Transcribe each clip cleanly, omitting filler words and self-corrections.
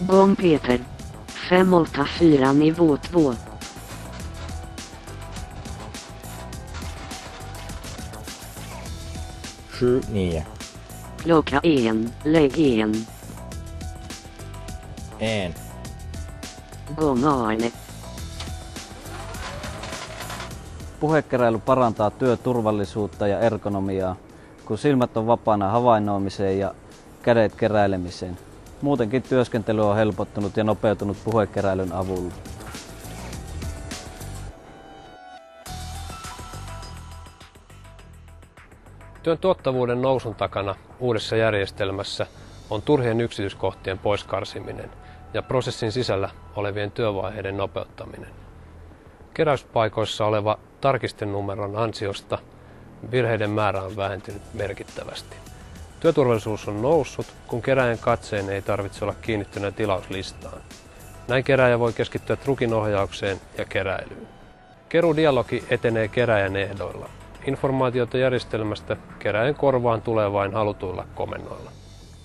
Gång Peter. 584 nivå 2. Sju, 9. Klocka 1, lägg 1. En. Gång Arne. Puhekeräily parantaa työturvallisuutta ja ergonomiaa, kun silmät on vapaana havainnoimiseen ja kädet keräilemiseen. Muutenkin työskentely on helpottunut ja nopeutunut puhekeräilyn avulla. Työn tuottavuuden nousun takana uudessa järjestelmässä on turhien yksityiskohtien poiskarsiminen ja prosessin sisällä olevien työvaiheiden nopeuttaminen. Keräyspaikoissa oleva tarkistenumeron ansiosta virheiden määrä on vähentynyt merkittävästi. Työturvallisuus on noussut, kun kerääjän katseen ei tarvitse olla kiinnittyneen tilauslistaan. Näin kerääjä voi keskittyä trukin ohjaukseen ja keräilyyn. Keruudialogi etenee kerääjän ehdoilla. Informaatiota järjestelmästä kerääjän korvaan tulee vain halutuilla komennoilla.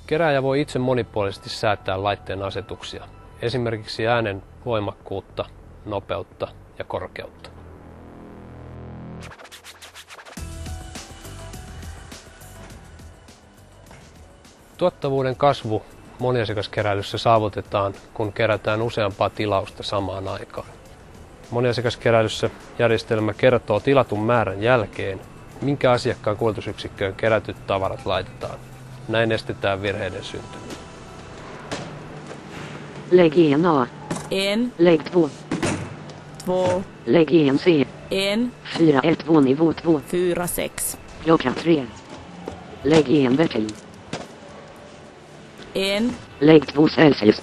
Kerääjä voi itse monipuolisesti säätää laitteen asetuksia, esimerkiksi äänen voimakkuutta, nopeutta ja korkeutta. Tuottavuuden kasvu moniasiakaskeräilyssä saavutetaan, kun kerätään useampaa tilausta samaan aikaan. Moniasiakaskeräilyssä järjestelmä kertoo tilatun määrän jälkeen, minkä asiakkaan kuljetusyksikköön kerätyt tavarat laitetaan. Näin estetään virheiden syntyminen. Lägg 1 A. 1. Lägg 2. 2. Lägg 1 C. 1. 4 1 2 nivå 2. 4, 6. Klocka 3. Lägg 1 vertil. 1. Lägg 2 Celsius.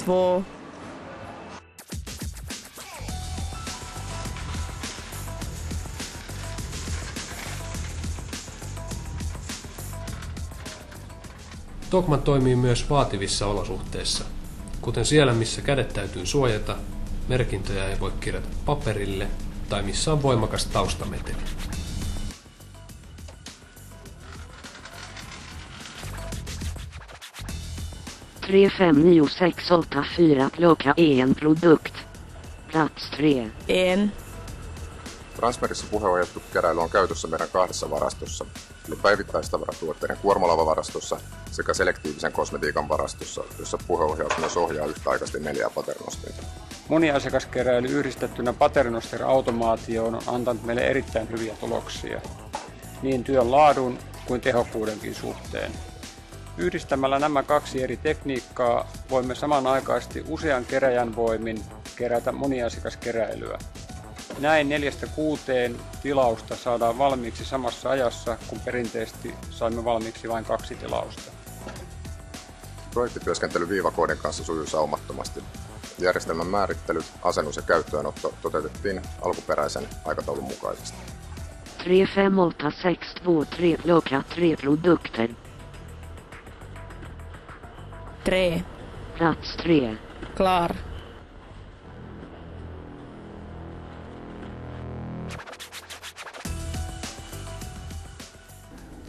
2. Tokman toimii myös vaativissa olosuhteissa, kuten siellä missä kädet täytyy suojata, merkintöjä ei voi kirjata paperille tai missä on voimakas taustameteli. Tre, 5, 9, 6, 8, 4 klocka 1 produkt. Plats 3. 1. Transmerissa puheenohjattu keräily on käytössä meidän 2 varastossa, eli päivittäistavaratuotteiden kuormalavavarastossa sekä selektiivisen kosmetiikan varastossa, jossa puheenohjaus myös ohjaa yhtäaikaisesti 4 paternosteita. Moniasiakaskeräily yhdistettynä paternoster-automaatioon on antanut meille erittäin hyviä tuloksia, niin työn laadun kuin tehokkuudenkin suhteen. Yhdistämällä nämä 2 eri tekniikkaa voimme samanaikaisesti usean keräjän voimin kerätä moniasiakaskeräilyä. Näin 4-6 tilausta saadaan valmiiksi samassa ajassa, kun perinteisesti saimme valmiiksi vain 2 tilausta. Projektityöskentely viivakoodin kanssa sujuu saumattomasti. Järjestelmän määrittely, asennus ja käyttöönotto toteutettiin alkuperäisen aikataulun mukaisesti. 3, 5, 8, 6, 2, 3 klocka 3 produkter. 3. Plats 3. Klar.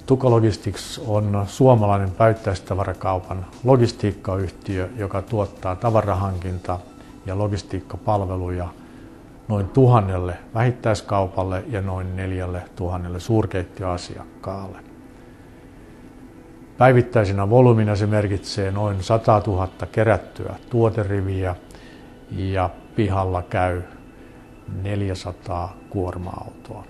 Tuko Logistics on suomalainen päivittäistavarakaupan logistiikkayhtiö, joka tuottaa tavarahankinta- ja logistiikkapalveluja noin 1000 vähittäiskaupalle ja noin 4000 suurkeittiöasiakkaalle. Päivittäisenä volyymina se merkitsee noin 100 000 kerättyä tuoteriviä ja pihalla käy 400 kuorma-autoa.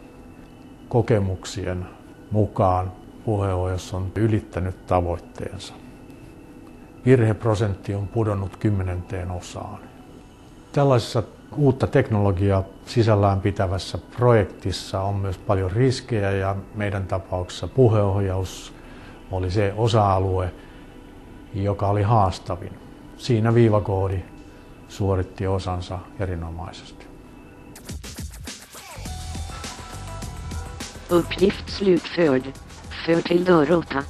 Kokemuksien mukaan puheenohjaus on ylittänyt tavoitteensa. Virheprosentti on pudonnut 10%. Tällaisessa uutta teknologiaa sisällään pitävässä projektissa on myös paljon riskejä ja meidän tapauksessa puheenohjaus oli se osa-alue, joka oli haastavin. Siinä viivakoodi suoritti osansa erinomaisesti. Uppgift slutförd. För till dörrota.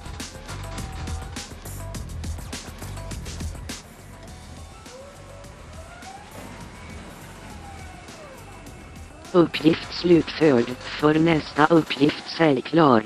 Uppgift slutförd. För nästa uppgift säg klar.